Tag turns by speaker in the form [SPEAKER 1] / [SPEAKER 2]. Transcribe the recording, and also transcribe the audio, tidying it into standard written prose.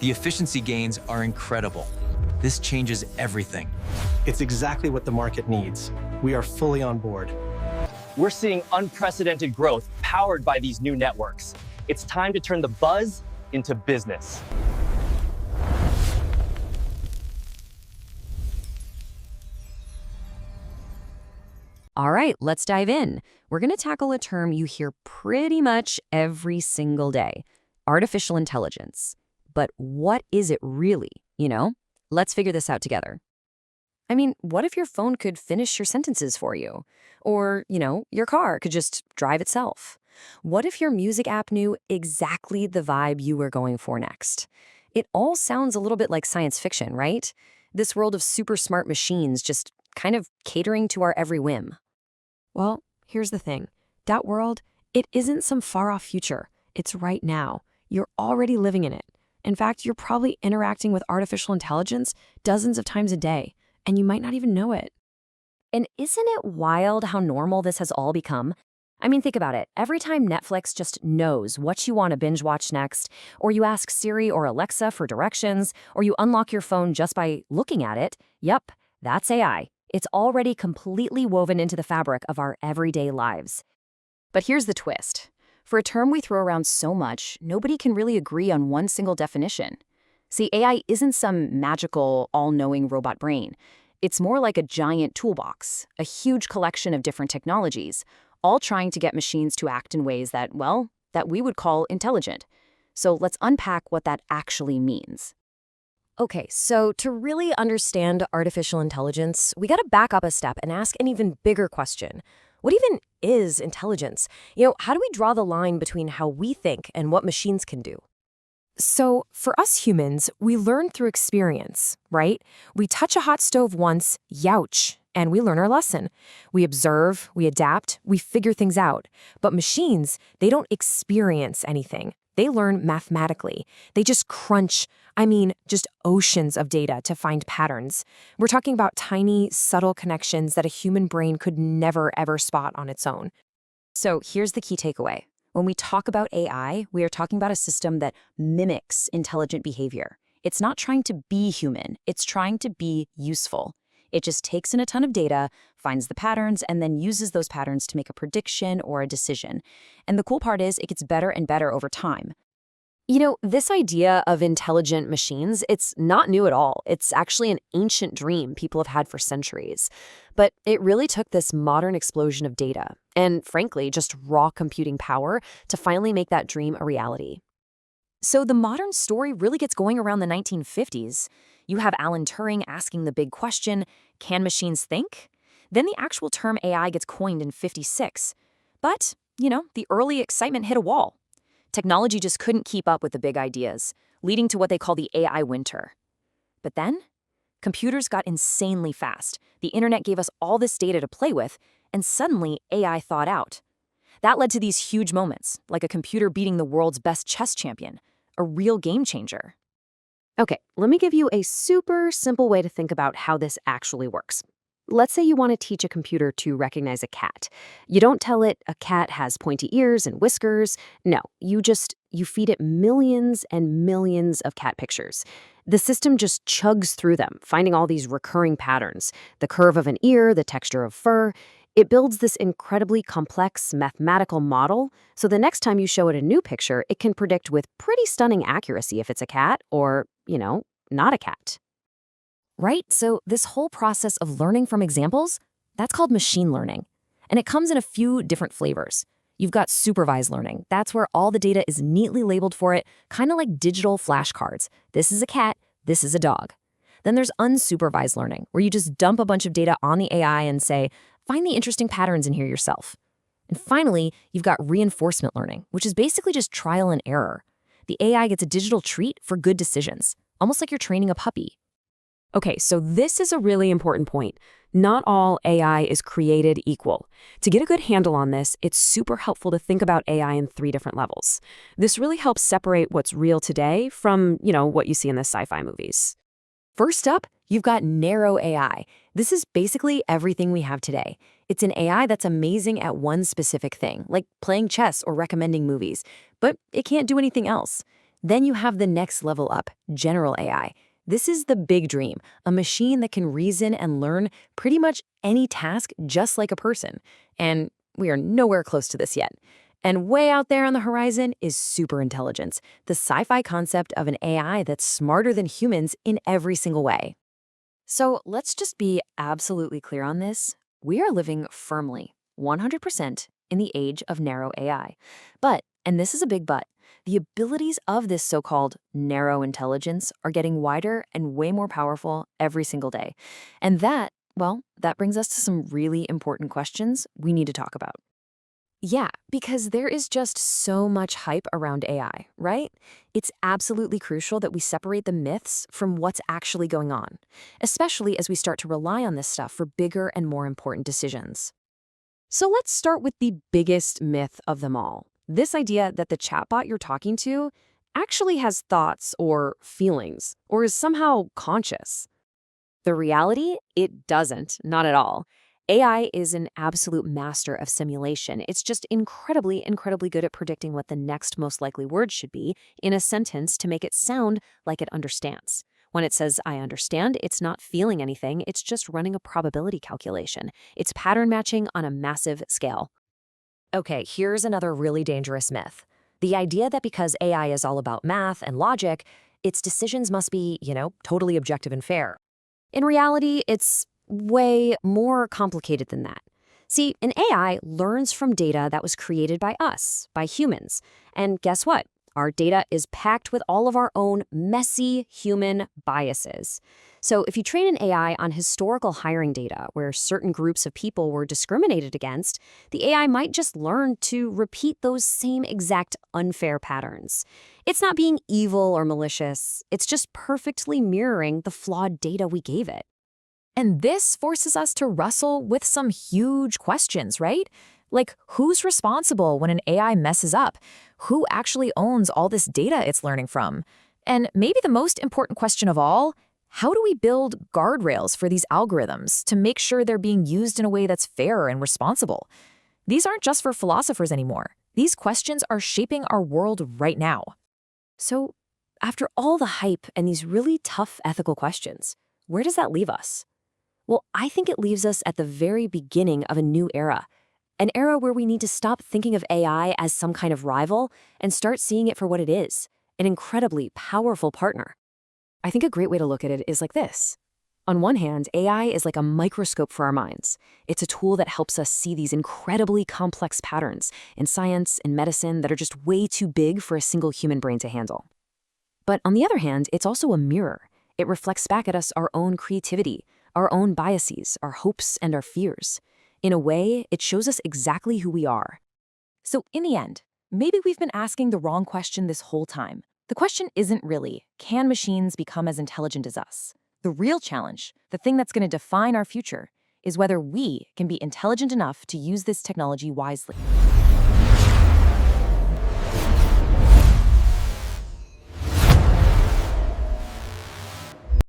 [SPEAKER 1] The efficiency gains are incredible. This changes everything.
[SPEAKER 2] It's exactly what the market needs. We are fully on board.
[SPEAKER 3] We're seeing unprecedented growth powered by these new networks. It's time to turn the buzz into business.
[SPEAKER 4] All right, let's dive in. We're going to tackle a term you hear pretty much every single day: artificial intelligence. But what is it really, Let's figure this out together. I mean, what if your phone could finish your sentences for you? Or, your car could just drive itself? What if your music app knew exactly the vibe you were going for next? It all sounds a little bit like science fiction, right? This world of super smart machines just kind of catering to our every whim. Well, here's the thing. That world, it isn't some far-off future. It's right now. You're already living in it. In fact, you're probably interacting with artificial intelligence dozens of times a day, and you might not even know it. And isn't it wild how normal this has all become? I mean, think about it. Every time Netflix just knows what you want to binge watch next, or you ask Siri or Alexa for directions, or you unlock your phone just by looking at it, yep, that's AI. It's already completely woven into the fabric of our everyday lives. But here's the twist. For a term we throw around so much, nobody can really agree on one single definition. See, AI isn't some magical, all-knowing robot brain. It's more like a giant toolbox, a huge collection of different technologies, all trying to get machines to act in ways that, that we would call intelligent. So let's unpack what that actually means. Okay, so to really understand artificial intelligence, we gotta back up a step and ask an even bigger question. What even is intelligence? How do we draw the line between how we think and what machines can do? So for us humans, we learn through experience, right? We touch a hot stove once, youch, and we learn our lesson. We observe, we adapt, we figure things out. But machines, they don't experience anything. They learn mathematically. They just crunch, just oceans of data to find patterns. We're talking about tiny, subtle connections that a human brain could never, ever spot on its own. So here's the key takeaway. When we talk about AI, we are talking about a system that mimics intelligent behavior. It's not trying to be human. It's trying to be useful. It just takes in a ton of data, finds the patterns, and then uses those patterns to make a prediction or a decision. And the cool part is it gets better and better over time. This idea of intelligent machines, it's not new at all. It's actually an ancient dream people have had for centuries. But it really took this modern explosion of data and, frankly, just raw computing power to finally make that dream a reality. So the modern story really gets going around the 1950s. You have Alan Turing asking the big question, can machines think? Then the actual term AI gets coined in '56. But, the early excitement hit a wall. Technology just couldn't keep up with the big ideas, leading to what they call the AI winter. But then, computers got insanely fast. The internet gave us all this data to play with, and suddenly AI thawed out. That led to these huge moments, like a computer beating the world's best chess champion, a real game changer. Okay, let me give you a super simple way to think about how this actually works. Let's say you want to teach a computer to recognize a cat. You don't tell it a cat has pointy ears and whiskers. No, you feed it millions and millions of cat pictures. The system just chugs through them, finding all these recurring patterns. The curve of an ear, the texture of fur. It builds this incredibly complex mathematical model, so the next time you show it a new picture, it can predict with pretty stunning accuracy if it's a cat or, not a cat. Right? So this whole process of learning from examples, that's called machine learning. And it comes in a few different flavors. You've got supervised learning. That's where all the data is neatly labeled for it, kind of like digital flashcards. This is a cat, this is a dog. Then there's unsupervised learning, where you just dump a bunch of data on the AI and say, find the interesting patterns in here yourself. And finally, you've got reinforcement learning, which is basically just trial and error. The AI gets a digital treat for good decisions, almost like you're training a puppy. Okay, so this is a really important point. Not all AI is created equal. To get a good handle on this, it's super helpful to think about AI in 3 different levels. This really helps separate what's real today from, what you see in the sci-fi movies. First up, you've got narrow AI. This is basically everything we have today. It's an AI that's amazing at one specific thing, like playing chess or recommending movies, but it can't do anything else. Then you have the next level up, general AI. This is the big dream, a machine that can reason and learn pretty much any task just like a person. And we are nowhere close to this yet. And way out there on the horizon is superintelligence, the sci-fi concept of an AI that's smarter than humans in every single way. So let's just be absolutely clear on this. We are living firmly, 100%, in the age of narrow AI. But, and this is a big but, the abilities of this so-called narrow intelligence are getting wider and way more powerful every single day. And that, well, that brings us to some really important questions we need to talk about. Yeah, because there is just so much hype around AI, right? It's absolutely crucial that we separate the myths from what's actually going on, especially as we start to rely on this stuff for bigger and more important decisions. So let's start with the biggest myth of them all. This idea that the chatbot you're talking to actually has thoughts or feelings, or is somehow conscious. The reality? It doesn't, not at all. AI is an absolute master of simulation. It's just incredibly good at predicting what the next most likely word should be in a sentence to make it sound like it understands. When it says, I understand, it's not feeling anything, it's just running a probability calculation. It's pattern matching on a massive scale. Okay, here's another really dangerous myth. The idea that because AI is all about math and logic, its decisions must be, totally objective and fair. In reality, it's way more complicated than that. See, an AI learns from data that was created by us, by humans. And guess what? Our data is packed with all of our own messy human biases. So if you train an AI on historical hiring data where certain groups of people were discriminated against, the AI might just learn to repeat those same exact unfair patterns. It's not being evil or malicious. It's just perfectly mirroring the flawed data we gave it. And this forces us to wrestle with some huge questions, right? Like, who's responsible when an AI messes up? Who actually owns all this data it's learning from? And maybe the most important question of all, how do we build guardrails for these algorithms to make sure they're being used in a way that's fair and responsible? These aren't just for philosophers anymore. These questions are shaping our world right now. So, after all the hype and these really tough ethical questions, where does that leave us? Well, I think it leaves us at the very beginning of a new era. An era where we need to stop thinking of AI as some kind of rival and start seeing it for what it is, an incredibly powerful partner. I think a great way to look at it is like this. On one hand, AI is like a microscope for our minds. It's a tool that helps us see these incredibly complex patterns in science and medicine that are just way too big for a single human brain to handle. But on the other hand, it's also a mirror. It reflects back at us our own creativity, our own biases, our hopes, and our fears. In a way, it shows us exactly who we are. So in the end, maybe we've been asking the wrong question this whole time. The question isn't really, can machines become as intelligent as us? The real challenge, the thing that's going to define our future, is whether we can be intelligent enough to use this technology wisely.